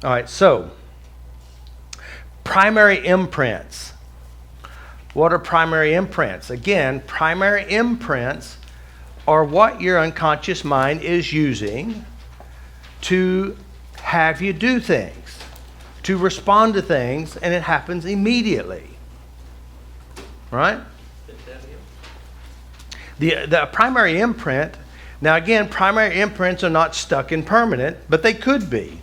All right, so primary imprints. What are primary imprints? Again, primary imprints are what your unconscious mind is using to have you do things, to respond to things, and it happens immediately. Right? The primary imprint, now again, primary imprints are not stuck and permanent, but they could be,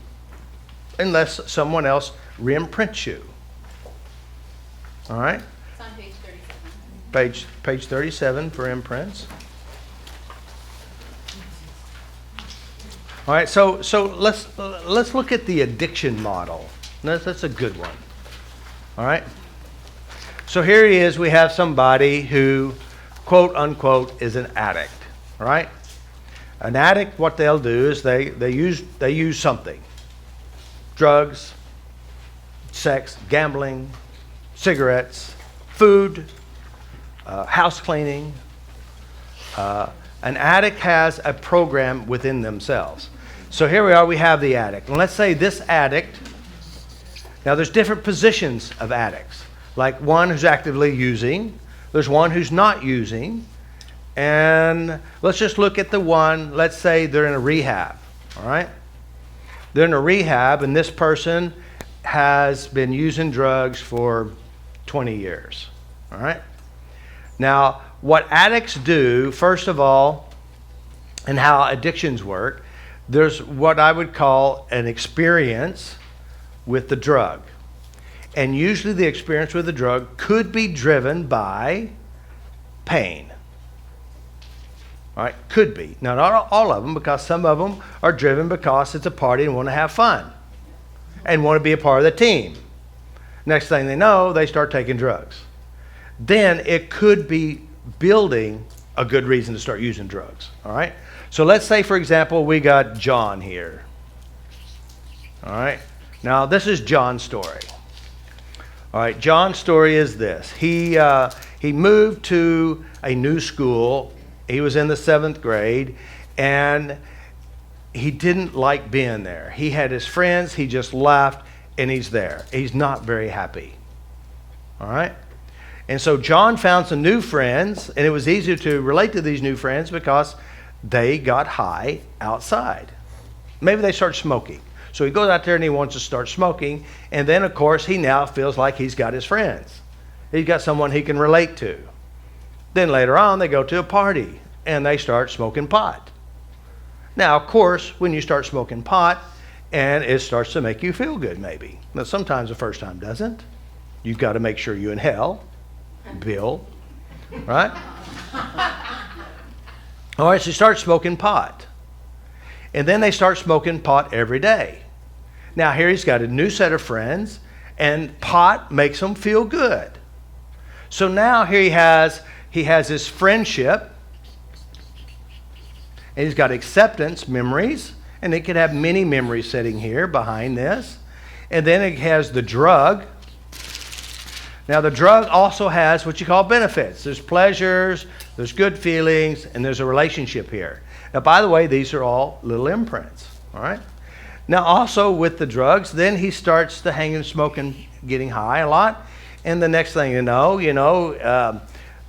unless someone else re-imprints you. All right? It's on page 37. Page 37 for imprints. All right, so let's look at the addiction model. That's a good one. All right? So here he is. We have somebody who, quote unquote, is an addict. All right? An addict, what they'll do is they use something. Drugs, sex, gambling, cigarettes, food, house cleaning. An addict has a program within themselves. So here we are, we have the addict. And let's say this addict, now there's different positions of addicts. Like one who's actively using, there's one who's not using, and let's just look at the one, let's say they're in a rehab, all right? They're in a rehab, and this person has been using drugs for 20 years, all right? Now, what addicts do, first of all, and how addictions work, there's what I would call an experience with the drug. And usually the experience with the drug could be driven by pain. All right, could be. Now, not all of them, because some of them are driven because it's a party and want to have fun and want to be a part of the team. Next thing they know, they start taking drugs. Then it could be building a good reason to start using drugs. All right? So let's say, for example, we got John here. All right? Now, this is John's story. All right, John's story is this. He moved to a new school. He was in the 7th grade, and he didn't like being there. He had his friends. He just left, and he's there. He's not very happy. All right? And so John found some new friends, and it was easier to relate to these new friends because they got high outside. Maybe they start smoking. So he goes out there and he wants to start smoking. And then, of course, he now feels like he's got his friends. He's got someone he can relate to. Then later on, they go to a party and they start smoking pot. Now, of course, when you start smoking pot, and it starts to make you feel good, maybe. Now, sometimes the first time doesn't. You've got to make sure you inhale, Bill, right? All right, so you start smoking pot. And then they start smoking pot every day. Now, here he's got a new set of friends, and pot makes him feel good. So now here he has his friendship, and he's got acceptance, memories, and he could have many memories sitting here behind this. And then it has the drug. Now, the drug also has what you call benefits. There's pleasures, there's good feelings, and there's a relationship here. Now, by the way, these are all little imprints, all right? Now, also with the drugs, then he starts to hang and smoke and getting high a lot. And the next thing you know,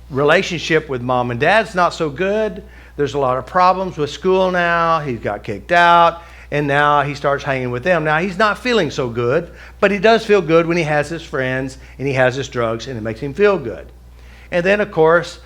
relationship with mom and dad's not so good. There's a lot of problems with school now. He got kicked out, and now he starts hanging with them. Now, he's not feeling so good, but he does feel good when he has his friends and he has his drugs, and it makes him feel good. And then, of course,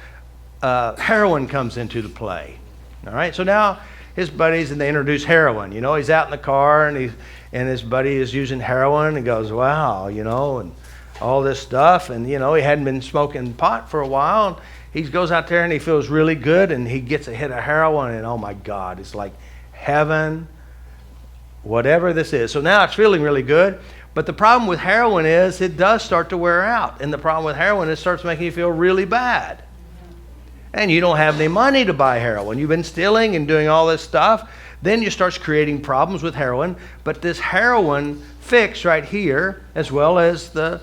heroin comes into the play. All right, so now his buddies, and they introduce heroin. He's out in the car, and his buddy is using heroin, and goes, wow, and all this stuff. And, he hadn't been smoking pot for a while. And he goes out there, and he feels really good, and he gets a hit of heroin, and oh, my God, it's like heaven, whatever this is. So now it's feeling really good. But the problem with heroin is it does start to wear out. And the problem with heroin is it starts making you feel really bad. And you don't have any money to buy heroin. You've been stealing and doing all this stuff. Then you start creating problems with heroin. But this heroin fix right here, as well as the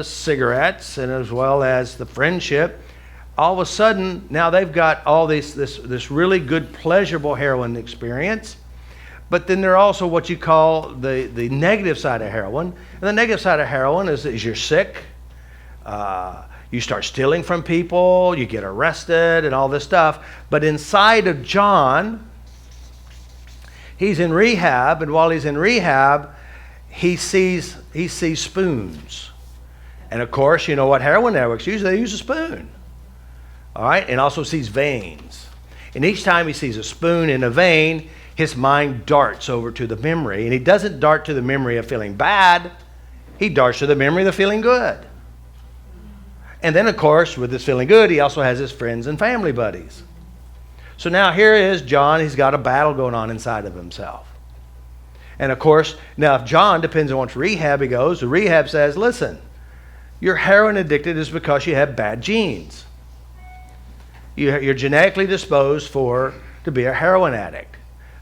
cigarettes and as well as the friendship, all of a sudden, now they've got all this really good, pleasurable heroin experience. But then there are also what you call the negative side of heroin. And the negative side of heroin is you're sick, you start stealing from people, you get arrested and all this stuff. But inside of John, he's in rehab, and while he's in rehab, he sees spoons. And of course, you know what heroin addicts use? They use a spoon. All right? And also sees veins. And each time he sees a spoon in a vein, his mind darts over to the memory. And he doesn't dart to the memory of feeling bad. He darts to the memory of the feeling good. And then, of course, with this feeling good, he also has his friends and family buddies. So now here is John. He's got a battle going on inside of himself. And of course, now if John, depends on which rehab he goes, the rehab says, listen, you're heroin addicted is because you have bad genes. You're genetically disposed to be a heroin addict.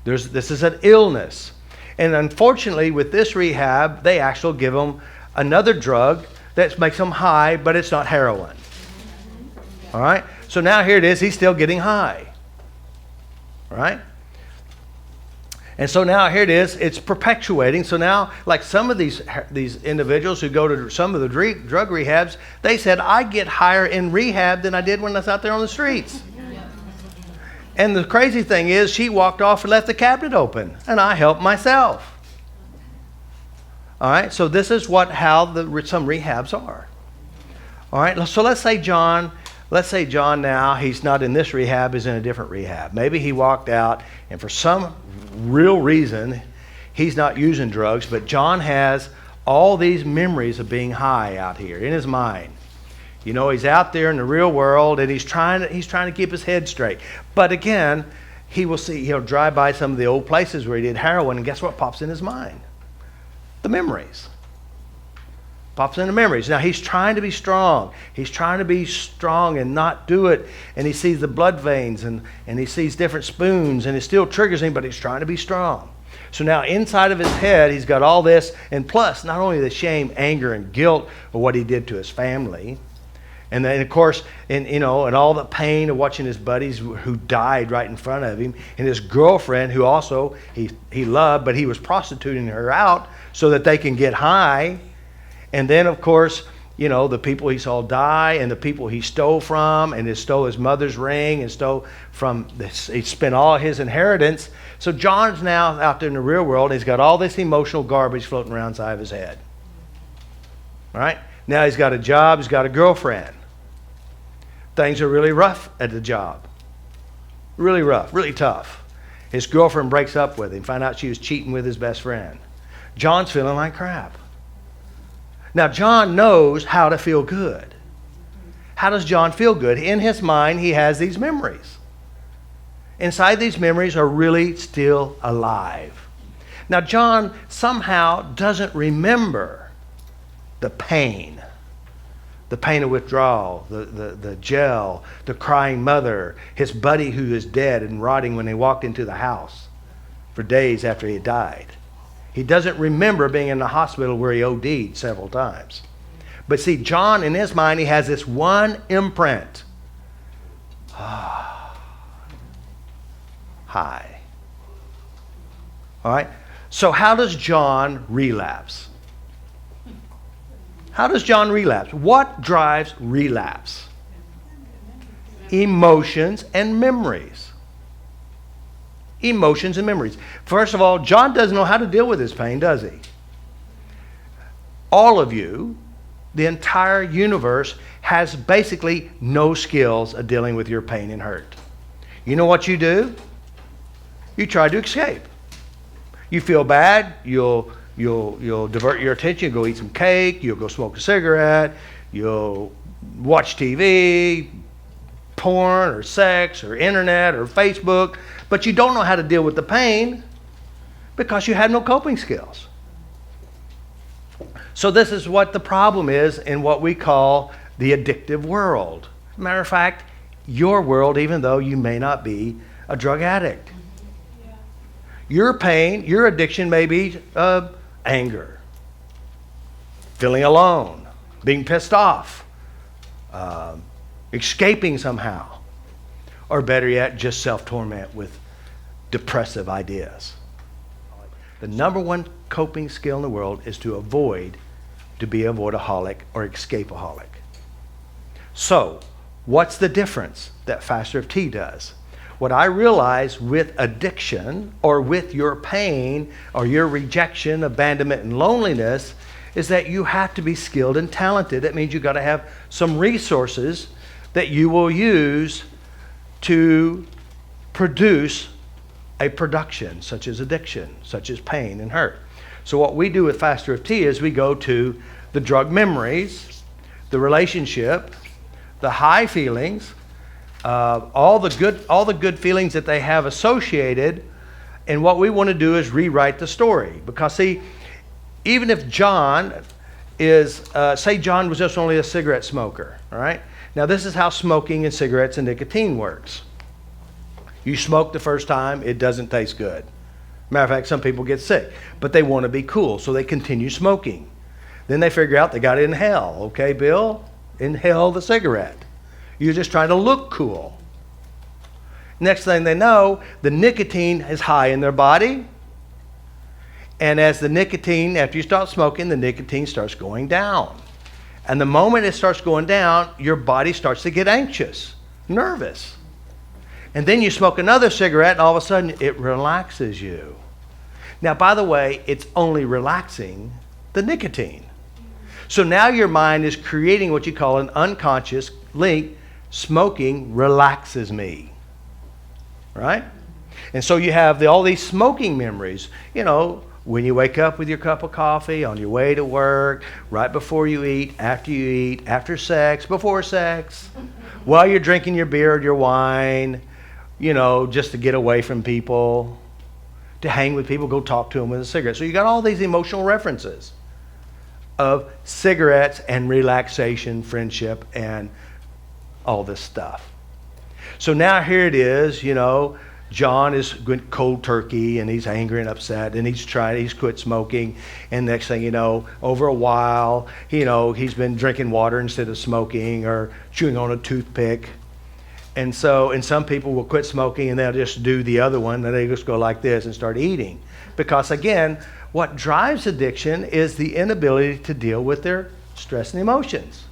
This is an illness. And unfortunately, with this rehab, they actually give them another drug that makes them high, but it's not heroin. All right? So now here it is. He's still getting high. All right? And so now here it is. It's perpetuating. So now, like some of these individuals who go to some of the drug rehabs, they said, I get higher in rehab than I did when I was out there on the streets. And the crazy thing is, she walked off and left the cabinet open, and I helped myself. All right, so this is how some rehabs are. All right, so let's say John now, he's not in this rehab, he's in a different rehab. Maybe he walked out, and for some real reason, he's not using drugs, but John has all these memories of being high out here in his mind. You know, he's out there in the real world, and he's trying to keep his head straight. But again, he'll drive by some of the old places where he did heroin, and guess what pops in his mind? The memories. Pops into memories. Now he's trying to be strong. He's trying to be strong and not do it. And he sees the blood veins and he sees different spoons, and it still triggers him, but he's trying to be strong. So now inside of his head, he's got all this, and plus not only the shame, anger, and guilt of what he did to his family, and then of course, and all the pain of watching his buddies who died right in front of him, and his girlfriend who also he loved, but he was prostituting her out so that they can get high. And then of course, the people he saw die, and the people he stole from, and he stole his mother's ring, and he spent all his inheritance. So John's now out there in the real world. He's got all this emotional garbage floating around inside of his head. All right? Now he's got a job, he's got a girlfriend. Things are really rough at the job. Really rough, really tough. His girlfriend breaks up with him, find out she was cheating with his best friend. John's feeling like crap. Now John knows how to feel good. How does John feel good? In his mind, he has these memories. Inside these memories are really still alive. Now John somehow doesn't remember the pain of withdrawal, the jail, the crying mother, his buddy who is dead and rotting when they walked into the house for days after he had died. He doesn't remember being in the hospital where he OD'd several times. But see, John, in his mind, he has this one imprint. High. All right? So how does John relapse? How does John relapse? What drives relapse? Emotions and memories. Emotions and memories. First of all, John doesn't know how to deal with his pain, does he? All of you, the entire universe, has basically no skills of dealing with your pain and hurt. You know what you do? You try to escape. You feel bad, you'll divert your attention, go eat some cake, you'll go smoke a cigarette, you'll watch TV, porn or sex or internet or Facebook, but you don't know how to deal with the pain because you have no coping skills. So this is what the problem is in what we call the addictive world. Matter of fact, your world, even though you may not be a drug addict. Your pain, your addiction may be anger, feeling alone, being pissed off, escaping somehow, or better yet, just self-torment with depressive ideas. The number one coping skill in the world is to be a avoidaholic or escapeaholic. So, what's the difference that FasterEFT does? What I realize with addiction or with your pain or your rejection, abandonment, and loneliness is that you have to be skilled and talented. That means you've got to have some resources that you will use to produce a production, such as addiction, such as pain and hurt. So what we do with FasterEFT is we go to the drug memories, the relationship, the high feelings, all the good feelings that they have associated, and what we want to do is rewrite the story. Because see, even if John is, say John was just only a cigarette smoker, all right? Now this is how smoking and cigarettes and nicotine works. You smoke the first time, it doesn't taste good. Matter of fact, some people get sick, but they want to be cool, so they continue smoking. Then they figure out they got to inhale. Okay, Bill, inhale the cigarette. You're just trying to look cool. Next thing they know, the nicotine is high in their body. And as the nicotine, after you start smoking, the nicotine starts going down. And the moment it starts going down, your body starts to get anxious, nervous. And then you smoke another cigarette, and all of a sudden, it relaxes you. Now, by the way, it's only relaxing the nicotine. So now your mind is creating what you call an unconscious link. Smoking relaxes me, right? And so you have all these smoking memories, you know, when you wake up with your cup of coffee, on your way to work, right before you eat, after sex, before sex, while you're drinking your beer or your wine, you know, just to get away from people, to hang with people, go talk to them with a cigarette. So you got all these emotional references of cigarettes and relaxation, friendship, and all this stuff. So now here it is, you know, John is going cold turkey, and he's angry and upset, and he's quit smoking, and next thing you know, over a while, you know, he's been drinking water instead of smoking or chewing on a toothpick. And some people will quit smoking and they'll just do the other one, and they just go like this and start eating. Because again, what drives addiction is the inability to deal with their stress and emotions.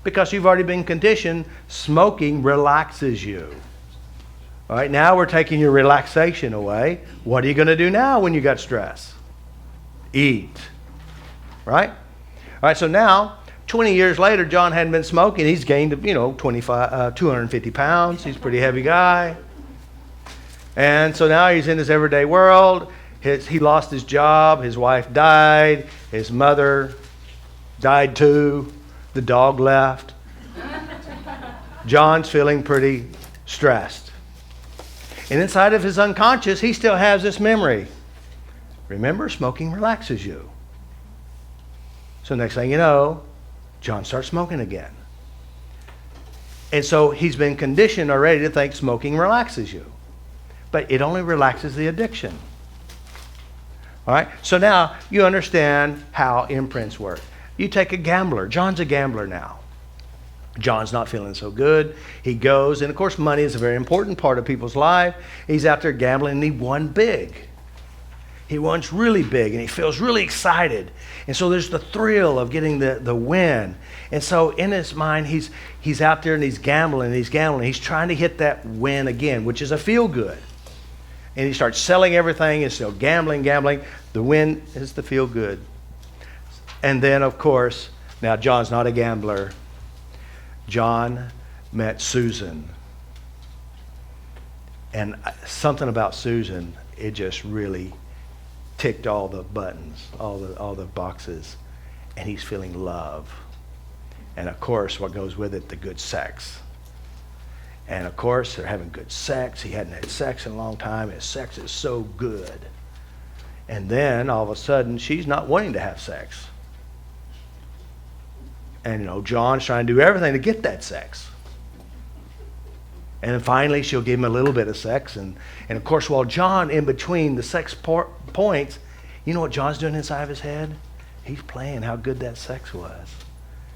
Because you've already been conditioned, smoking relaxes you. All right, now we're taking your relaxation away. What are you going to do now when you got stress? Eat. Right? All right, so now, 20 years later, John hadn't been smoking. He's gained, 250 pounds. He's a pretty heavy guy. And so now he's in his everyday world. He lost his job. His wife died. His mother died too. The dog left. John's feeling pretty stressed. And inside of his unconscious, he still has this memory. Remember, smoking relaxes you. So next thing you know, John starts smoking again. And so he's been conditioned already to think smoking relaxes you. But it only relaxes the addiction. All right? So now you understand how imprints work. You take a gambler. John's a gambler now. John's not feeling so good. He goes, and of course money is a very important part of people's life. He's out there gambling, and he won big. He wants really big, and he feels really excited. And so there's the thrill of getting the win. And so in his mind, he's out there and he's gambling. He's trying to hit that win again, which is a feel good. And he starts selling everything and still gambling. The win is the feel good. And then, of course, now John's not a gambler. John met Susan. And something about Susan, it just really ticked all the buttons, all the boxes, and he's feeling love. And of course, what goes with it, the good sex. And of course, they're having good sex. He hadn't had sex in a long time. His sex is so good. And then all of a sudden, she's not wanting to have sex. And John's trying to do everything to get that sex. And then finally, she'll give him a little bit of sex. And of course, while John, in between the sex points, you know what John's doing inside of his head? He's playing how good that sex was.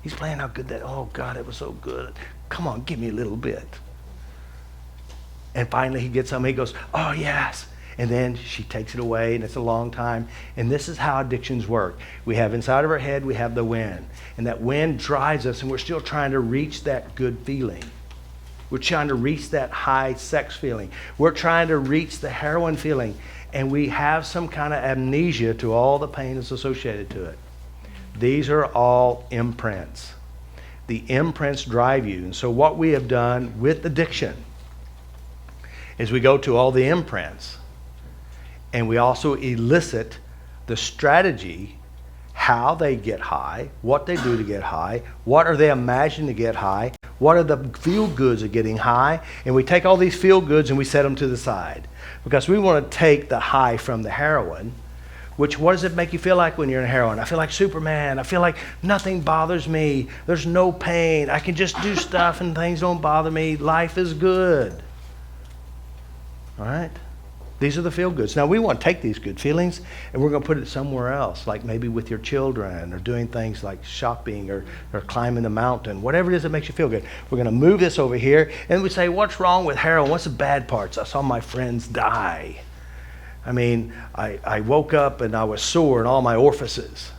He's playing how good oh God, it was so good. Come on, give me a little bit. And finally, he gets something. He goes, oh yes. And then she takes it away, and it's a long time. And this is how addictions work. We have inside of our head, we have the wind. And that wind drives us, and we're still trying to reach that good feeling. We're trying to reach that high sex feeling. We're trying to reach the heroin feeling. And we have some kind of amnesia to all the pain that's associated to it. These are all imprints. The imprints drive you. And so what we have done with addiction is we go to all the imprints, and we also elicit the strategy, how they get high, what they do to get high, what are they imagining to get high, what are the feel goods of getting high, and we take all these feel goods and we set them to the side. Because we want to take the high from the heroin, which, what does it make you feel like when you're in heroin? I feel like Superman. I feel like nothing bothers me. There's no pain. I can just do stuff and things don't bother me. Life is good. All right? These are the feel goods. Now we want to take these good feelings and we're going to put it somewhere else, like maybe with your children or doing things like shopping or climbing the mountain, whatever it is that makes you feel good. We're going to move this over here and we say, what's wrong with heroin? What's the bad parts? I saw my friends die. I mean, I woke up and I was sore in all my orifices.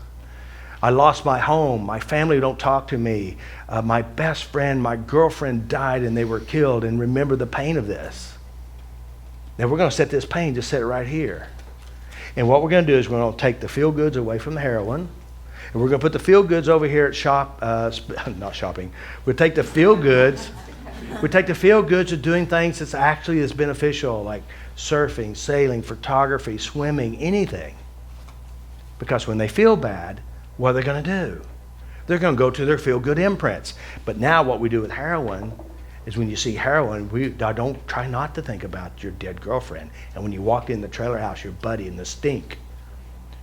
I lost my home. My family don't talk to me. My best friend, my girlfriend died and they were killed, and remember the pain of this. Now we're going to set this pain, just set it right here. And what we're going to do is we're going to take the feel goods away from the heroin, and we're going to put the feel goods over here at not shopping. We'll take the feel goods. We take the feel goods of doing things that's actually is beneficial, like surfing, sailing, photography, swimming, anything. Because when they feel bad, what are they going to do? They're going to go to their feel good imprints. But now what we do with heroin is when you see heroin, I don't try not to think about your dead girlfriend. And when you walked in the trailer house, your buddy and the stink.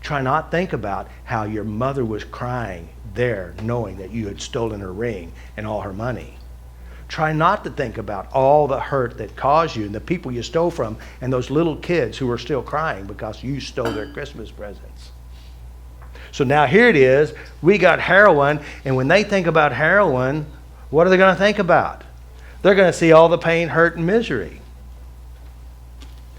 Try not think about how your mother was crying there, knowing that you had stolen her ring and all her money. Try not to think about all the hurt that caused you and the people you stole from and those little kids who are still crying because you stole their Christmas presents. So now here it is, we got heroin, and when they think about heroin, what are they going to think about? They're going to see all the pain, hurt, and misery.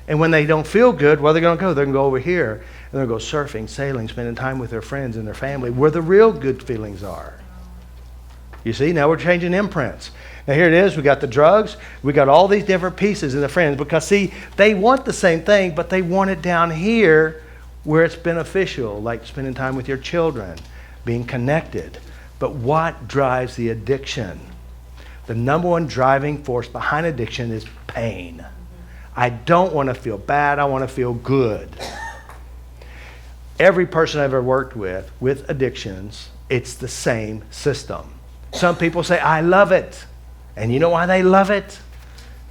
And when they don't feel good, where are they going to go? They're going to go over here, and they're going to go surfing, sailing, spending time with their friends and their family, where the real good feelings are. You see, now we're changing imprints. Now here it is, we got the drugs, we got all these different pieces in the friends, because see, they want the same thing, but they want it down here where it's beneficial, like spending time with your children, being connected. But what drives the addiction? The number one driving force behind addiction is pain. I don't want to feel bad, I want to feel good. Every person I've ever worked with addictions, it's the same system. Some people say, I love it. And you know why they love it?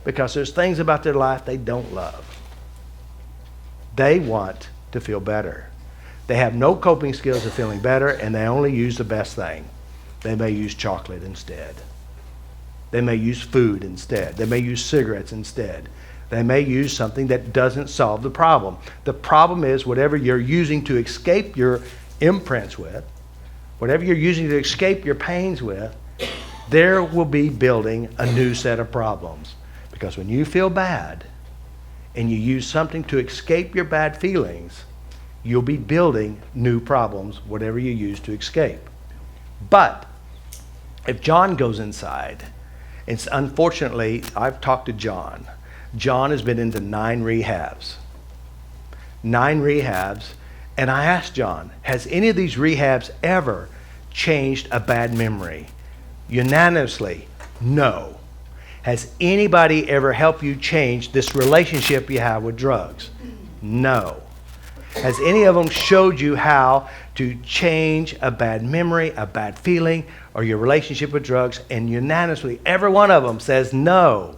Because there's things about their life they don't love. They want to feel better. They have no coping skills of feeling better, and they only use the best thing. They may use chocolate instead. They may use food instead. They may use cigarettes instead. They may use something that doesn't solve the problem. The problem is whatever you're using to escape your imprints with, whatever you're using to escape your pains with, there will be building a new set of problems. Because when you feel bad and you use something to escape your bad feelings, you'll be building new problems, whatever you use to escape. But if John goes inside, it's unfortunately, I've talked to John. John has been into 9 rehabs. 9 rehabs. And I asked John, has any of these rehabs ever changed a bad memory? Unanimously, no. Has anybody ever helped you change this relationship you have with drugs? No. Has any of them showed you how to change a bad memory, a bad feeling, or your relationship with drugs? And unanimously, every one of them says no.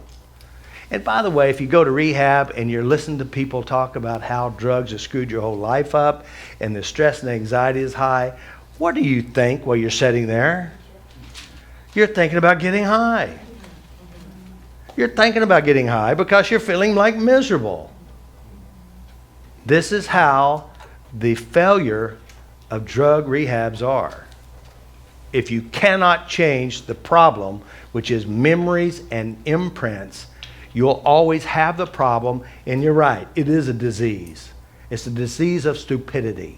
And by the way, if you go to rehab and you're listening to people talk about how drugs have screwed your whole life up and the stress and anxiety is high, what do you think while you're sitting there? You're thinking about getting high. You're thinking about getting high because you're feeling like miserable. This is how the failure of drug rehabs are. If you cannot change the problem, which is memories and imprints, You'll always have the problem, and you're right, it is a disease. It's a disease of stupidity.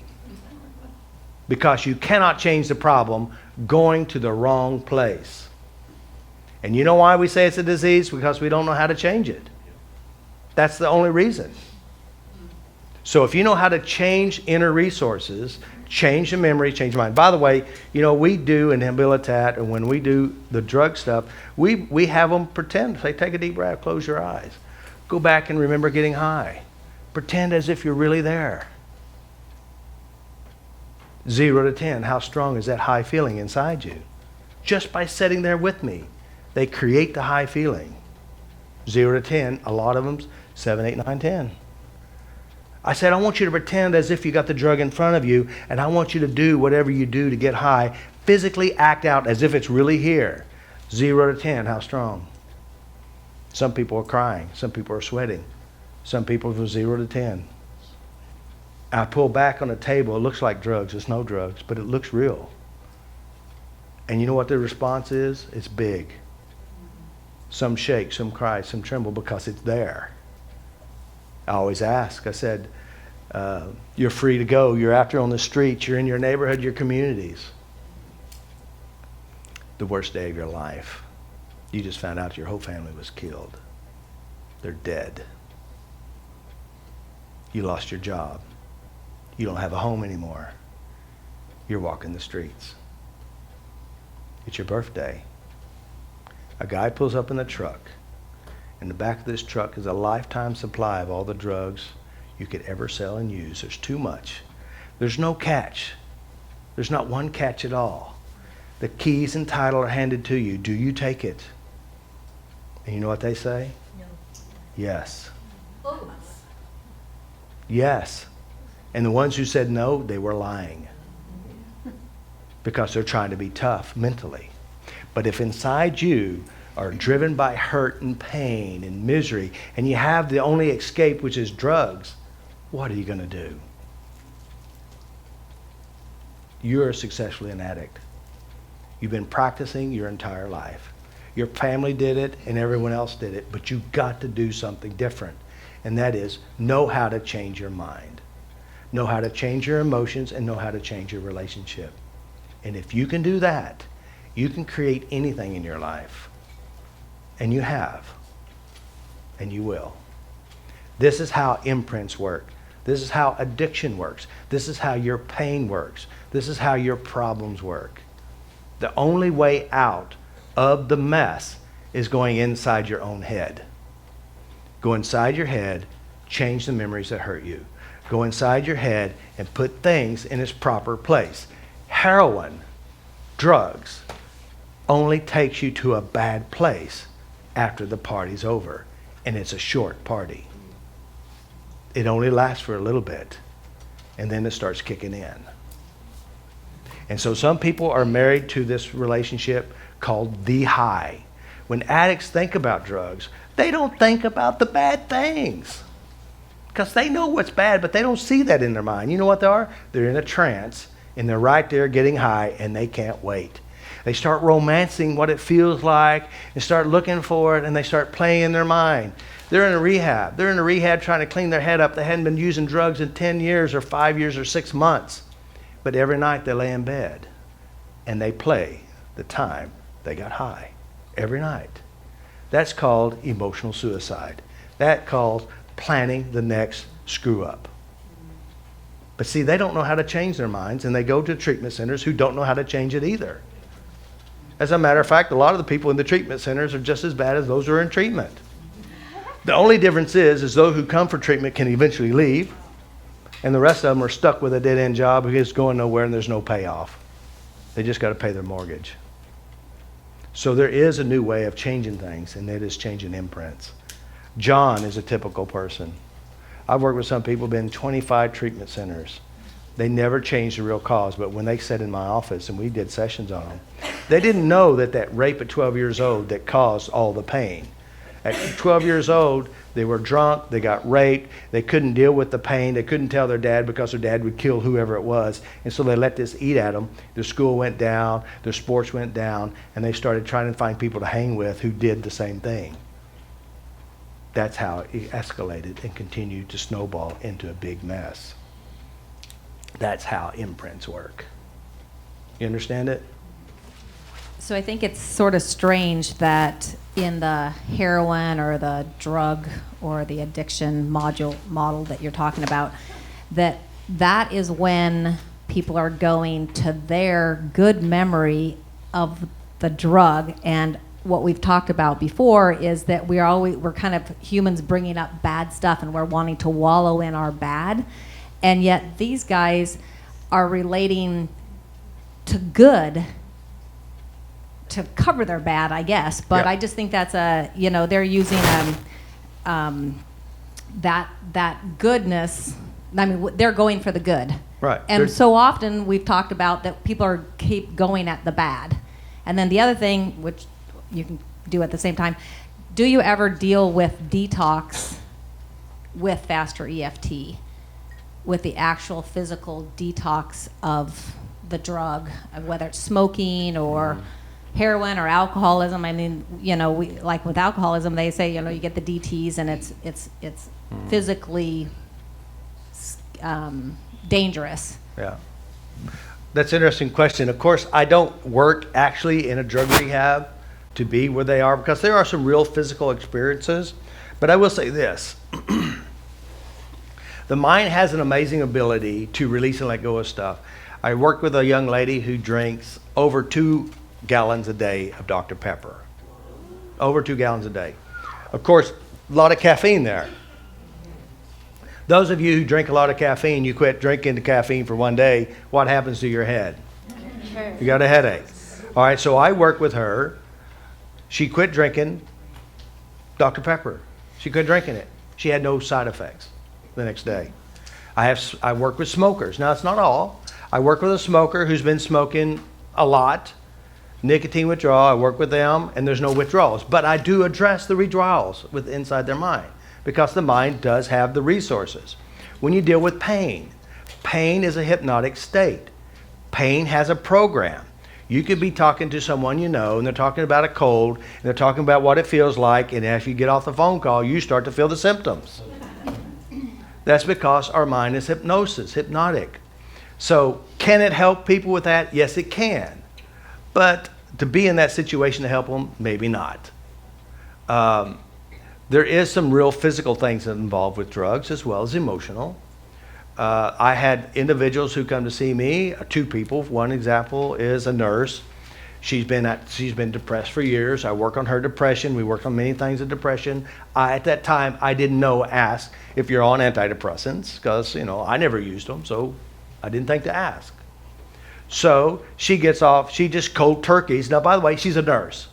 Because you cannot change the problem going to the wrong place. And you know why we say it's a disease? Because we don't know how to change it. That's the only reason. So if you know how to change inner resources, change the memory, change the mind. By the way, you know, we do in Habilitat, and when we do the drug stuff, we have them pretend. Say, take a deep breath, close your eyes. Go back and remember getting high. Pretend as if you're really there. 0 to 10, how strong is that high feeling inside you? Just by sitting there with me, they create the high feeling. 0 to 10, a lot of them, 7, 8, 9, 10. I said, I want you to pretend as if you got the drug in front of you, and I want you to do whatever you do to get high. Physically act out as if it's really here. 0 to 10, how strong? Some people are crying. Some people are sweating. Some people from 0 to 10. I pull back on the table. It looks like drugs. It's no drugs, but it looks real. And you know what the response is? It's big. Some shake, some cry, some tremble because it's there. I always ask. I said, you're free to go. You're out there on the streets. You're in your neighborhood, your communities. The worst day of your life. You just found out your whole family was killed. They're dead. You lost your job. You don't have a home anymore. You're walking the streets. It's your birthday. A guy pulls up in the truck. In the back of this truck is a lifetime supply of all the drugs you could ever sell and use. There's too much. There's no catch. There's not one catch at all. The keys and title are handed to you. Do you take it? And you know what they say? No. Yes. Oh. Yes. And the ones who said no, they were lying. Because they're trying to be tough mentally. But if inside you are driven by hurt and pain and misery, and you have the only escape, which is drugs, what are you going to do? You're successfully an addict. You've been practicing your entire life. Your family did it and everyone else did it, but you've got to do something different. And that is know how to change your mind. Know how to change your emotions and know how to change your relationship. And if you can do that, you can create anything in your life. And you have. And you will. This is how imprints work. This is how addiction works. This is how your pain works. This is how your problems work. The only way out of the mess is going inside your own head. Go inside your head, change the memories that hurt you. Go inside your head and put things in its proper place. Heroin, drugs, only takes you to a bad place after the party's over. And it's a short party. It only lasts for a little bit. And then it starts kicking in. And so some people are married to this relationship called the high. When addicts think about drugs, they don't think about the bad things. Because they know what's bad, but they don't see that in their mind. You know what they are? They're in a trance, and they're right there getting high, and they can't wait. They start romancing what it feels like, and start looking for it, and they start playing in their mind. They're in a rehab. They're in a rehab trying to clean their head up. They hadn't been using drugs in 10 years or 5 years or 6 months. But every night they lay in bed, and they play the time they got high. Every night. That's called emotional suicide. That's called planning the next screw up. But see, they don't know how to change their minds, and they go to treatment centers who don't know how to change it either. As a matter of fact, a lot of the people in the treatment centers are just as bad as those who are in treatment. The only difference is those who come for treatment can eventually leave, and the rest of them are stuck with a dead-end job because it's going nowhere and there's no payoff. They just got to pay their mortgage. So there is a new way of changing things, and that is changing imprints. John is a typical person. I've worked with some people, been in 25 treatment centers. They never changed the real cause, but when they sat in my office and we did sessions on them, they didn't know that rape at 12 years old that caused all the pain. At 12 years old, they were drunk, they got raped, they couldn't deal with the pain, they couldn't tell their dad because their dad would kill whoever it was, and so they let this eat at them. Their school went down, their sports went down, and they started trying to find people to hang with who did the same thing. That's how it escalated and continued to snowball into a big mess. That's how imprints work. You understand it? So I think it's sort of strange that in the heroin or the drug or the addiction model that you're talking about, that is when people are going to their good memory of the drug. And what we've talked about before is that we're kind of humans bringing up bad stuff and we're wanting to wallow in our bad. And yet these guys are relating to good to cover their bad, I guess. But Yeah. I just think that's they're using that goodness. I mean, they're going for the good. Right. And so often we've talked about that people keep going at the bad. And then the other thing, which you can do at the same time, do you ever deal with detox with FasterEFT, with the actual physical detox of the drug, whether it's smoking or heroin or alcoholism? I mean, like with alcoholism, they say, you get the DTs and it's physically dangerous. Yeah. That's an interesting question. Of course, I don't work actually in a drug rehab to be where they are, because there are some real physical experiences. But I will say this. The mind has an amazing ability to release and let go of stuff. I work with a young lady who drinks over 2 gallons a day of Dr. Pepper. Over 2 gallons a day. Of course, a lot of caffeine there. Those of you who drink a lot of caffeine, you quit drinking the caffeine for one day, what happens to your head? You got a headache. All right, so I work with her. She quit drinking Dr. Pepper. She quit drinking it. She had no side effects the next day. I work with smokers. Now, it's not all. I work with a smoker who's been smoking a lot, nicotine withdrawal. I work with them, and there's no withdrawals. But I do address the withdrawals inside their mind, because the mind does have the resources. When you deal with pain, pain is a hypnotic state. Pain has a program. You could be talking to someone and they're talking about a cold, and they're talking about what it feels like, and as you get off the phone call, you start to feel the symptoms. That's because our mind is hypnotic. So can it help people with that? Yes, it can. But to be in that situation to help them, maybe not. There is some real physical things involved with drugs as well as emotional. I had individuals who come to see me, 2 people. One example is a nurse. She's been depressed for years. I work on her depression. We work on many things of depression. At that time, I didn't ask if you're on antidepressants, because I never used them, so I didn't think to ask. So she gets off. She just cold turkeys. Now, by the way, she's a nurse.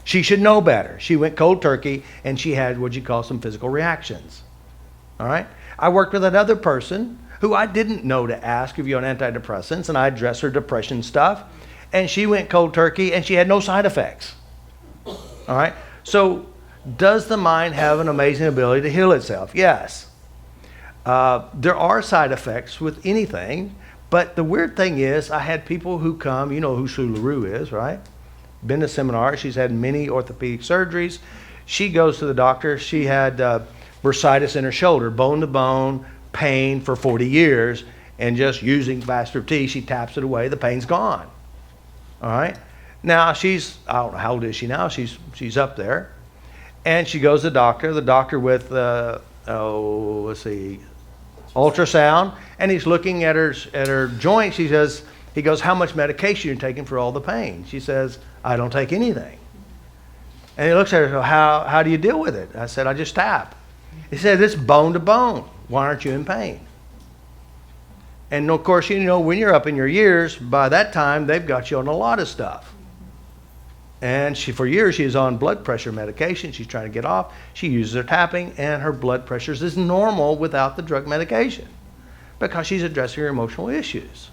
She should know better. She went cold turkey, and she had what you call some physical reactions. All right? I worked with another person who I didn't know to ask if you're on antidepressants, and I addressed her depression stuff, and she went cold turkey, and she had no side effects. All right? So does the mind have an amazing ability to heal itself? Yes. There are side effects with anything, but the weird thing is I had people who come, you know who Sue LaRue is, right? Been to seminar. She's had many orthopedic surgeries. She goes to the doctor. She had bursitis in her shoulder, bone to bone, pain for 40 years, and just using FasterEFT, she taps it away, the pain's gone. All right? Now I don't know, how old is she now? She's up there. And she goes to the doctor with, ultrasound, and he's looking at her joints. He goes, how much medication are you taking for all the pain? She says, I don't take anything. And he looks at her and says, how do you deal with it? I said, I just tap. He said, it's bone to bone. Why aren't you in pain? And of course, when you're up in your years, by that time, they've got you on a lot of stuff. And for years, she was on blood pressure medication. She's trying to get off. She uses her tapping, and her blood pressure is normal without the drug medication, because she's addressing her emotional issues.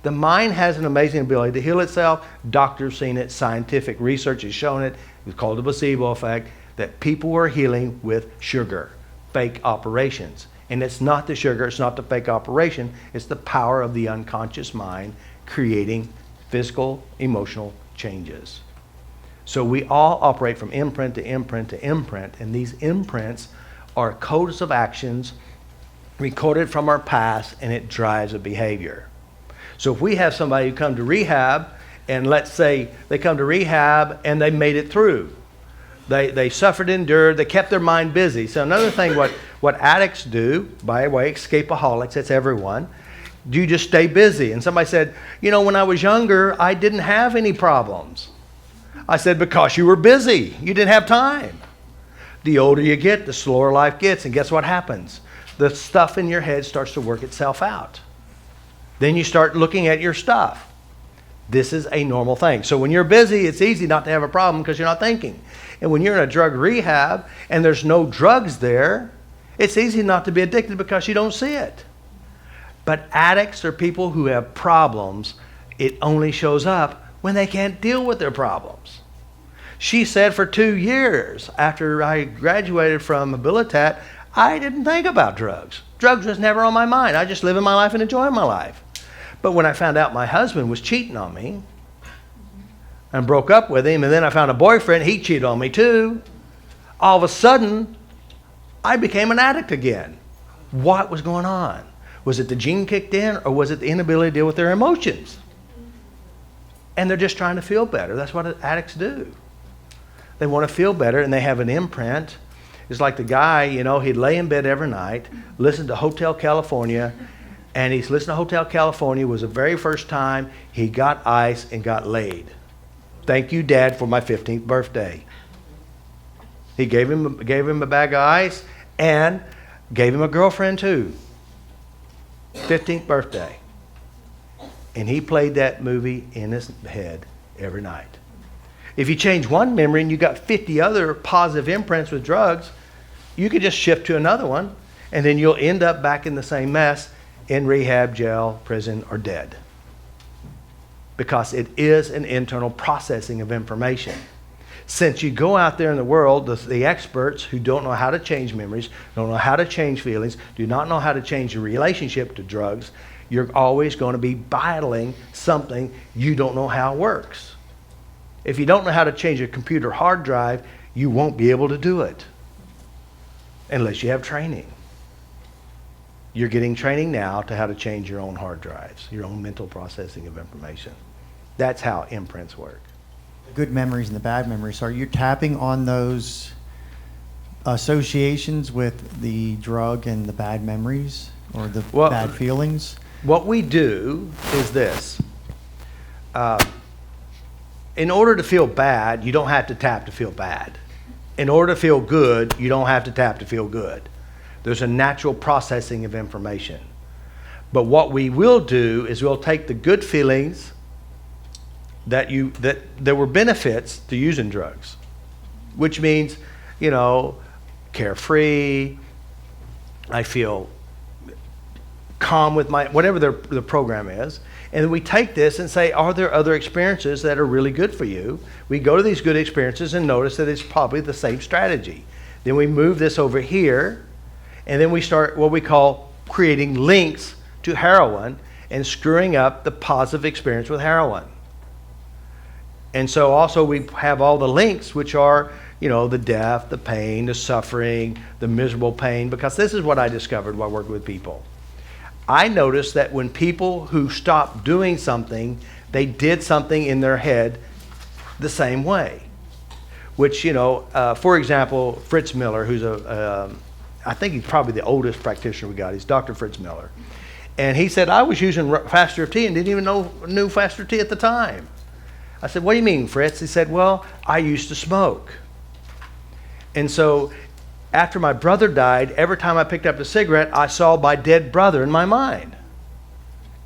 The mind has an amazing ability to heal itself. Doctors have seen it. Scientific research has shown it. It's called the placebo effect, that people are healing with sugar, fake operations. And it's not the sugar, it's not the fake operation, it's the power of the unconscious mind creating physical, emotional changes. So we all operate from imprint to imprint to imprint, and these imprints are codes of actions recorded from our past, and it drives a behavior. So if we have somebody who come to rehab, and let's say they come to rehab and they made it through. They suffered, endured, they kept their mind busy. So another thing what addicts do, by the way, escapaholics, that's everyone, you just stay busy. And somebody said, when I was younger, I didn't have any problems. I said, because you were busy. You didn't have time. The older you get, the slower life gets. And guess what happens? The stuff in your head starts to work itself out. Then you start looking at your stuff. This is a normal thing. So when you're busy, it's easy not to have a problem because you're not thinking. And when you're in a drug rehab and there's no drugs there, it's easy not to be addicted because you don't see it. But addicts are people who have problems. It only shows up when they can't deal with their problems. She said for 2 years after I graduated from Habilitat, I didn't think about drugs. Drugs was never on my mind. I just living my life and enjoying my life. But when I found out my husband was cheating on me and broke up with him, and then I found a boyfriend, he cheated on me too, all of a sudden, I became an addict again. What was going on? Was it the gene kicked in, or was it the inability to deal with their emotions? And they're just trying to feel better. That's what addicts do. They want to feel better, and they have an imprint. It's like the guy, he'd lay in bed every night, listen to Hotel California, and he's listening to Hotel California. Was the very first time he got ice and got laid. Thank you, Dad, for my 15th birthday. He gave him a bag of ice and gave him a girlfriend too. 15th birthday. And he played that movie in his head every night. If you change one memory and you got 50 other positive imprints with drugs, you could just shift to another one, and then you'll end up back in the same mess in rehab, jail, prison, or dead. Because it is an internal processing of information. Since you go out there in the world, the experts who don't know how to change memories, don't know how to change feelings, do not know how to change your relationship to drugs, you're always going to be battling something you don't know how it works. If you don't know how to change a computer hard drive, you won't be able to do it unless you have training. You're getting training now to how to change your own hard drives, your own mental processing of information. That's how imprints work. The good memories and the bad memories. So are you tapping on those associations with the drug and the bad memories or the bad feelings? What we do is this. In order to feel bad, you don't have to tap to feel bad. In order to feel good, you don't have to tap to feel good. There's a natural processing of information. But what we will do is we'll take the good feelings that there were benefits to using drugs, which means, carefree, I feel calm with whatever the program is. And then we take this and say, are there other experiences that are really good for you? We go to these good experiences and notice that it's probably the same strategy. Then we move this over here, and then we start what we call creating links to heroin and screwing up the positive experience with heroin. And so also we have all the links, which are, the death, the pain, the suffering, the miserable pain, because this is what I discovered while working with people. I noticed that when people who stopped doing something, they did something in their head the same way. Which, for example, Fritz Miller, who's I think he's probably the oldest practitioner we got. He's Dr. Fritz Miller. And he said, I was using FasterEFT and didn't even knew FasterEFT at the time. I said, what do you mean, Fritz? He said, well, I used to smoke. And so after my brother died, every time I picked up a cigarette, I saw my dead brother in my mind.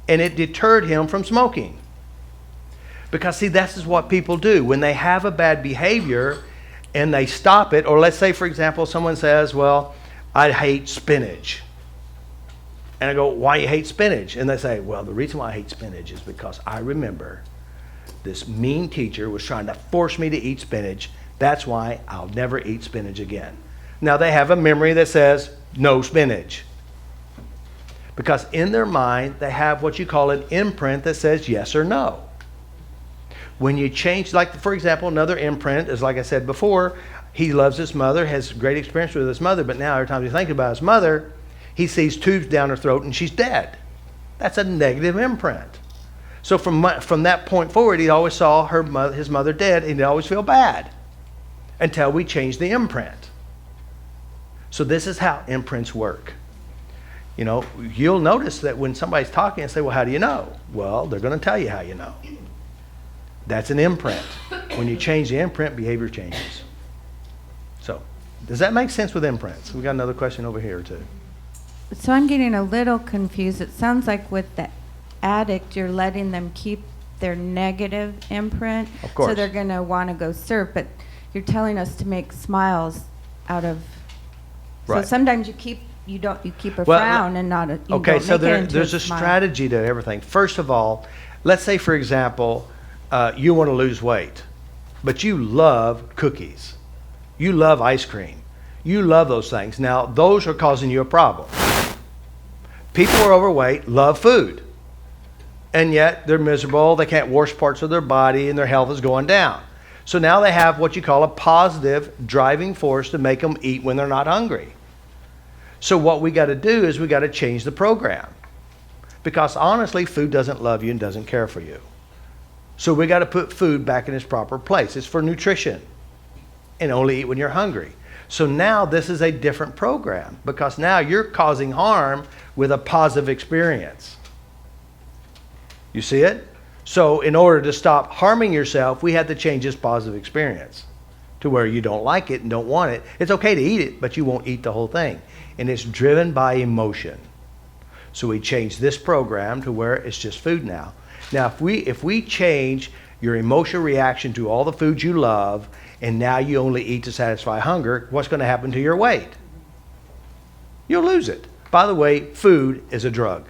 And it deterred him from smoking. Because, see, this is what people do. When they have a bad behavior and they stop it, or let's say, for example, someone says, well, I hate spinach. And I go, why do you hate spinach? And they say, well, the reason why I hate spinach is because I remember this mean teacher was trying to force me to eat spinach. That's why I'll never eat spinach again. Now, they have a memory that says no spinach. Because in their mind, they have what you call an imprint that says yes or no. When you change, like for example, another imprint is like I said before, he loves his mother, has great experience with his mother, but now every time he thinks about his mother, he sees tubes down her throat and she's dead. That's a negative imprint. So from that point forward, he always saw his mother dead, and he'd always feel bad until we changed the imprint. So this is how imprints work. You know, you'll notice that when somebody's talking and say, well, how do you know? Well, they're going to tell you how you know. That's an imprint. When you change the imprint, behavior changes. So does that make sense with imprints? We got another question over here too. So I'm getting a little confused. It sounds like with the addict, you're letting them keep their negative imprint. Of course. So they're going to want to go surf, but you're telling us to make smiles out of. Right. So sometimes you keep a Well, frown and not a. You Okay, don't so make it into there's a smile. strategy to everything. First of all, let's say, for example, you want to lose weight, but you love cookies. You love ice cream. You love those things. Now, those are causing you a problem. People who are overweight love food, and yet they're miserable. They can't wash parts of their body, and their health is going down. So now they have what you call a positive driving force to make them eat when they're not hungry. So what we got to do is we got to change the program, because honestly, food doesn't love you and doesn't care for you. So we got to put food back in its proper place. It's for nutrition, and only eat when you're hungry. So now this is a different program, because now you're causing harm with a positive experience. You see it? So in order to stop harming yourself, we had to change this positive experience to where you don't like it and don't want it. It's okay to eat it, but you won't eat the whole thing. And it's driven by emotion. So we changed this program to where it's just food now. Now, if we change your emotional reaction to all the foods you love, and now you only eat to satisfy hunger, what's going to happen to your weight? You'll lose it. By the way, food is a drug.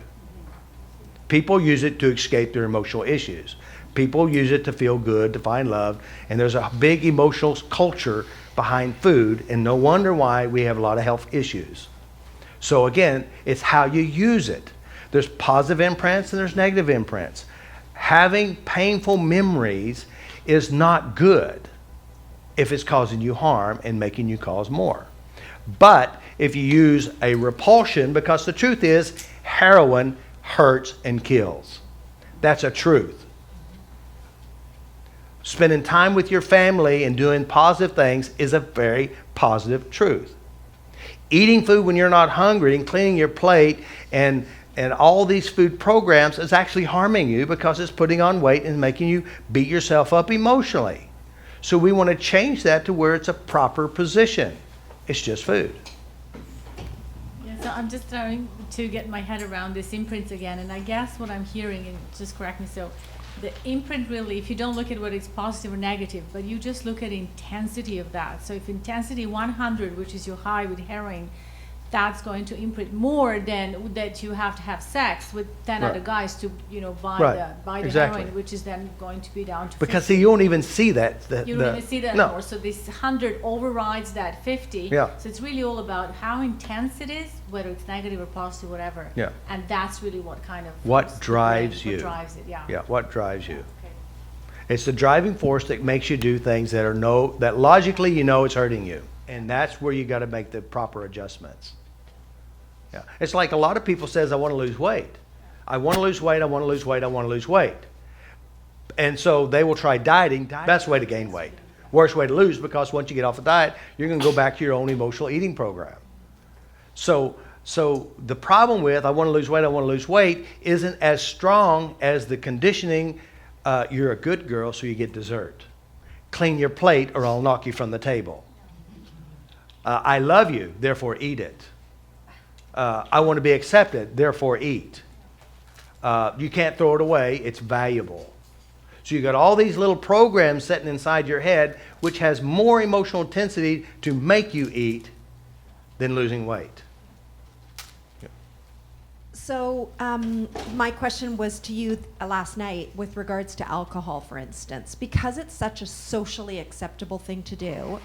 People use it to escape their emotional issues. People use it to feel good, to find love, and there's a big emotional culture behind food, and no wonder why we have a lot of health issues. So again, it's how you use it. There's positive imprints and there's negative imprints. Having painful memories is not good if it's causing you harm and making you cause more. But if you use a repulsion, because the truth is, heroin hurts and kills. That's a truth. Spending time with your family and doing positive things is a very positive truth. Eating food when you're not hungry and cleaning your plate and all these food programs is actually harming you, because it's putting on weight and making you beat yourself up emotionally. So we want to change that to where it's a proper position. It's just food. Yeah, so I'm just trying to get my head around these imprints again, and I guess what I'm hearing, and just correct me, so the imprint really, if you don't look at whether it's positive or negative, but you just look at intensity of that. So if intensity 100, which is your high with heroin, that's going to imprint more than that you have to have sex with 10 Right. other guys to, buy Right. the Exactly. heroin, which is then going to be down to Because 50. see, you don't even see that. You don't even see that no. anymore. So this 100 overrides that 50. Yeah. So it's really all about how intense it is, whether it's negative or positive, whatever. Yeah. And that's really what kind of What force the drives brain, you. What drives it, yeah. Yeah, what drives you. Okay. It's the driving force that makes you do things that logically you know it's hurting you. And that's where you got to make the proper adjustments. Yeah. It's like a lot of people says, I want to lose weight. I want to lose weight, I want to lose weight, I want to lose weight. And so they will try dieting. Best way to gain weight. Worst way to lose, because once you get off the diet, you're going to go back to your own emotional eating program. So the problem with I want to lose weight, I want to lose weight isn't as strong as the conditioning, you're a good girl, so you get dessert. Clean your plate or I'll knock you from the table. I love you, therefore eat it. I want to be accepted, therefore eat. You can't throw it away, it's valuable. So you got all these little programs sitting inside your head, which has more emotional intensity to make you eat than losing weight. So my question was to you last night with regards to alcohol, for instance, because it's such a socially acceptable thing to do.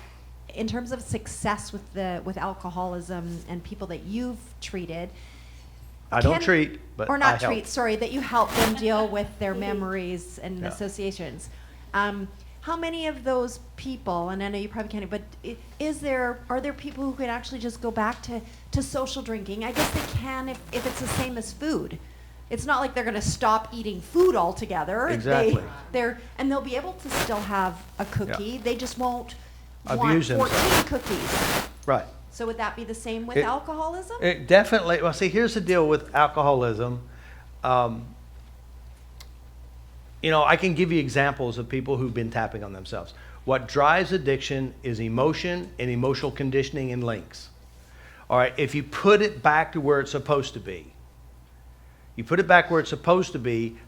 In terms of success with alcoholism and people that you've treated, I don't treat, but or I not help. treat, sorry, that you help them deal with their memories and Yeah. associations. How many of those people, and I know you probably can't, but are there people who could actually just go back to social drinking? I guess they can if it's the same as food. It's not like they're going to stop eating food altogether. Exactly. And they'll be able to still have a cookie. Yeah. They just won't Abuse want 14 themselves. cookies. Right. So would that be the same with It- alcoholism? It definitely, well, see, here's the deal with alcoholism. I can give you examples of people who've been tapping on themselves. What drives addiction is emotion and emotional conditioning and links. All right, if you put it back to where it's supposed to be,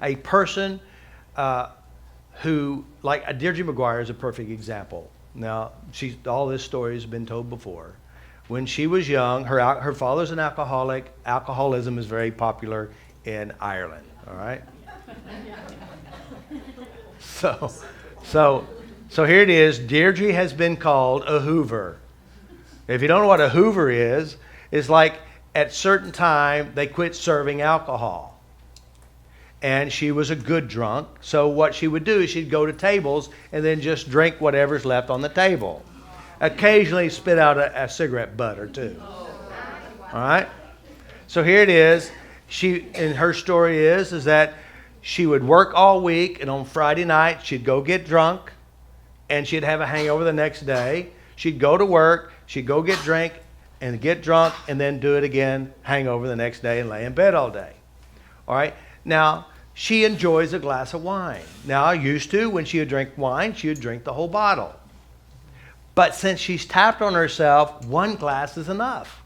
a person who, like Deirdre McGuire is a perfect example. Now, all this story has been told before. When she was young, her father's an alcoholic. Alcoholism is very popular in Ireland, all right? So here it is. Deirdre has been called a Hoover. If you don't know what a Hoover is, it's like at certain time they quit serving alcohol. And she was a good drunk. So what she would do is she'd go to tables and then just drink whatever's left on the table. Occasionally spit out a cigarette butt or two. All right? So here it is. And her story is that she would work all week, and on Friday night she'd go get drunk, and she'd have a hangover the next day. She'd go to work, she'd go get drunk, and then do it again, hangover the next day, and lay in bed all day. All right? Now, she enjoys a glass of wine. Now, used to, when she would drink wine, she would drink the whole bottle. But since she's tapped on herself, one glass is enough.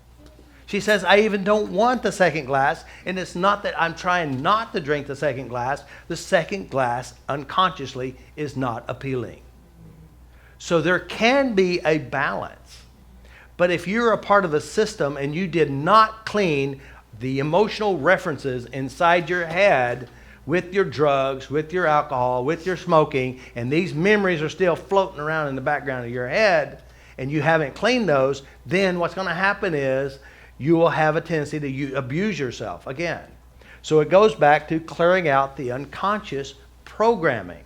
She says, I even don't want the second glass, and it's not that I'm trying not to drink the second glass. The second glass, unconsciously, is not appealing. So there can be a balance. But if you're a part of a system and you did not clean the emotional references inside your head with your drugs, with your alcohol, with your smoking, and these memories are still floating around in the background of your head, and you haven't cleaned those, then what's going to happen is you will have a tendency to abuse yourself again. So it goes back to clearing out the unconscious programming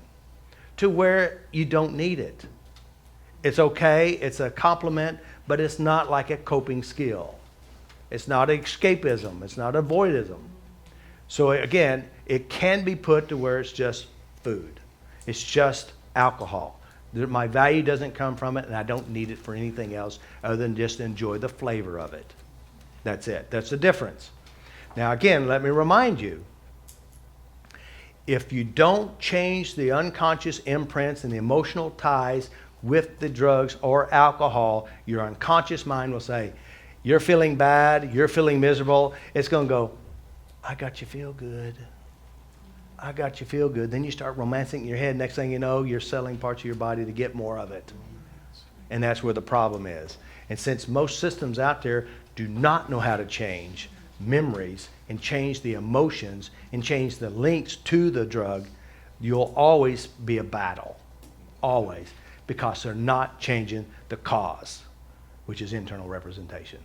to where you don't need it. It's okay, it's a compliment, but it's not like a coping skill. It's not escapism, it's not avoidism. So again, it can be put to where it's just food. It's just alcohol. My value doesn't come from it, and I don't need it for anything else other than just enjoy the flavor of it. That's it. That's the difference. Now again, let me remind you, if you don't change the unconscious imprints and the emotional ties with the drugs or alcohol, your unconscious mind will say, you're feeling bad, you're feeling miserable. It's going to go, I got you feel good. I got you feel good. Then you start romancing in your head. Next thing you know, you're selling parts of your body to get more of it. And that's where the problem is. And since most systems out there do not know how to change memories and change the emotions and change the links to the drug, you'll always be a battle. Always. Because they're not changing the cause, which is internal representation.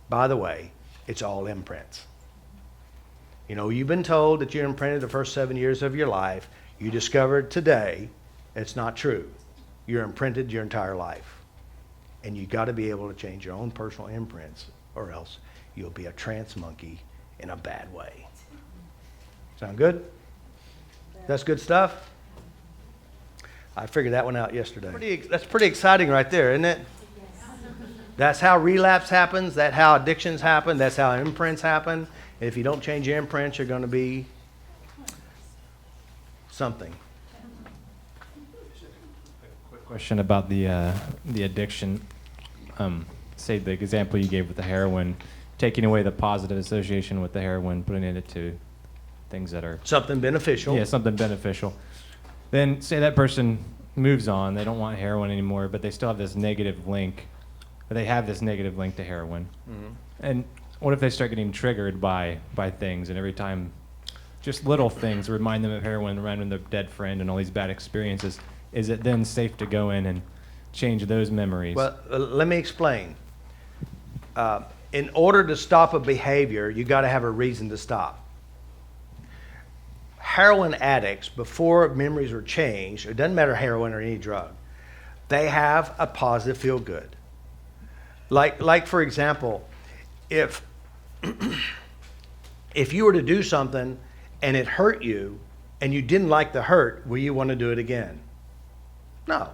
By the way, it's all imprints. You've been told that you're imprinted the first 7 years of your life. You discovered today it's not true. You're imprinted your entire life. And you got to be able to change your own personal imprints, or else you'll be a trance monkey in a bad way. Sound good? That's good stuff? I figured that one out yesterday. That's pretty exciting right there, isn't it? That's how relapse happens. That's how addictions happen. That's how imprints happen. If you don't change your imprints, you're going to be something. Quick question about the addiction. Say the example you gave with the heroin, taking away the positive association with the heroin, putting it to things that are Something beneficial. Yeah, something beneficial. Then say that person moves on, they don't want heroin anymore, but they still have this negative link, or they have this negative link to heroin. Mm-hmm. And what if they start getting triggered by things, and every time just little things remind them of heroin, remind them of their dead friend and all these bad experiences? Is it then safe to go in and change those memories? Well, let me explain. In order to stop a behavior, you got to have a reason to stop. heroin addicts, before memories are changed, it doesn't matter heroin or any drug, they have a positive feel good. Like for example, if you were to do something and it hurt you and you didn't like the hurt, will you want to do it again? No.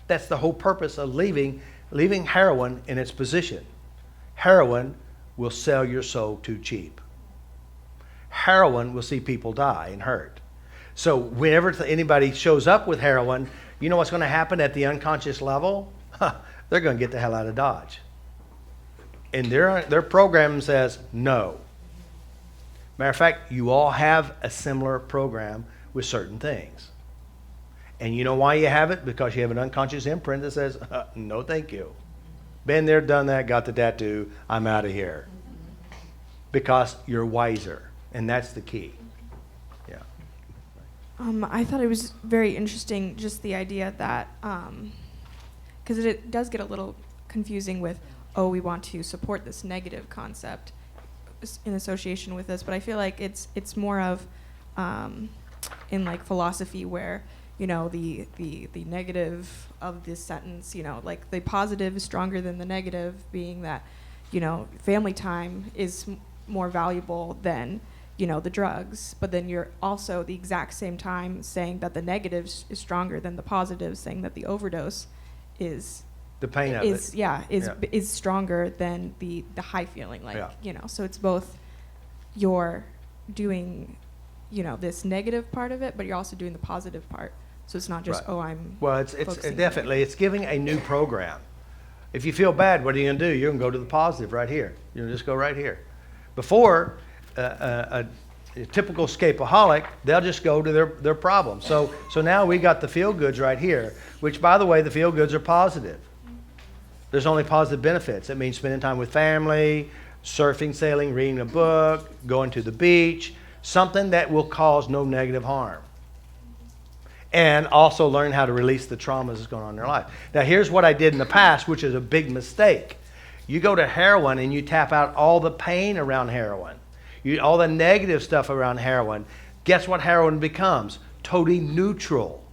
That's the whole purpose of leaving heroin in its position. Heroin will sell your soul too cheap. Heroin will see people die and hurt. So whenever anybody shows up with heroin, you know what's going to happen at the unconscious level? They're going to get the hell out of Dodge. And their program says no. Matter of fact, you all have a similar program with certain things. And you know why you have it? Because you have an unconscious imprint that says, no thank you. Been there, done that, got the tattoo, I'm out of here. Because you're wiser. And that's the key. Yeah. I thought it was very interesting, just the idea that, because it does get a little confusing with, we want to support this negative concept in association with this, but I feel like it's more of in like philosophy where, you know, the negative of this sentence, you know, like the positive is stronger than the negative, being that, you know, family time is more valuable than, you know, the drugs, but then you're also the exact same time saying that the negatives is stronger than the positives, saying that the overdose is the pain of it. Is stronger than the high feeling, like, you know, so it's both you're doing, you know, this negative part of it, but you're also doing the positive part. So it's not just, it's definitely, it's giving a new program. If you feel bad, what are you going to do? You're going to go to the positive right here. You're going to just go right here. Before, a typical escapaholic, they'll just go to their problem. So now we got the feel-goods right here, which, by the way, the feel-goods are positive. There's only positive benefits. It means spending time with family, surfing, sailing, reading a book, going to the beach, something that will cause no negative harm. And also learn how to release the traumas that's going on in their life. Now, here's what I did in the past, which is a big mistake. You go to heroin and you tap out all the pain around heroin, all the negative stuff around heroin. Guess what heroin becomes? Totally neutral.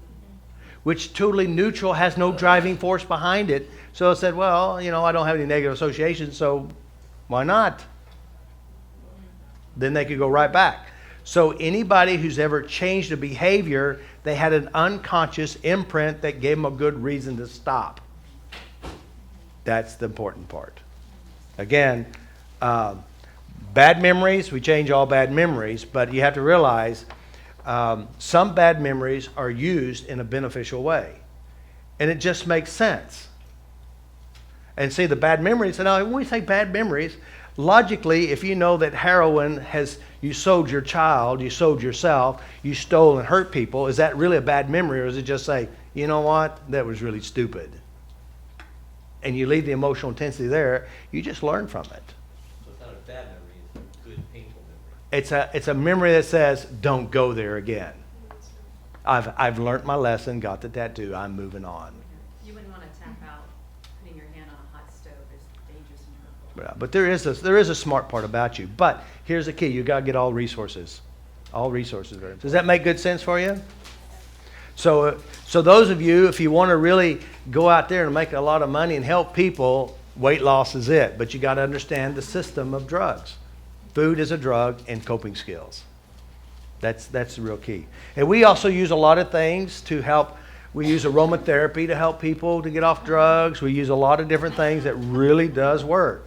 Which totally neutral has no driving force behind it. So it said, well, you know, I don't have any negative associations, so why not? Then they could go right back. So anybody who's ever changed a behavior, they had an unconscious imprint that gave them a good reason to stop. That's the important part. Again, bad memories, we change all bad memories, but you have to realize some bad memories are used in a beneficial way. And it just makes sense. And see, the bad memories, and when we say bad memories, logically, if you know that heroin you sold your child, you sold yourself, you stole and hurt people, is that really a bad memory, or is it just say, you know what, that was really stupid? And you leave the emotional intensity there, you just learn from it. So it's not a bad memory, it's a good, painful memory. It's a memory that says, don't go there again. I've learned my lesson, got the tattoo, I'm moving on. You wouldn't want to tap out putting your hand on a hot stove. It's dangerous and hurtful. Yeah, but there is a smart part about you. But here's the key, you got to get all resources. All resources. Does that make good sense for you? So those of you, if you want to really go out there and make a lot of money and help people, weight loss is it. But you got to understand the system of drugs. Food is a drug and coping skills. That's the real key. And we also use a lot of things to help. We use aromatherapy to help people to get off drugs. We use a lot of different things that really does work.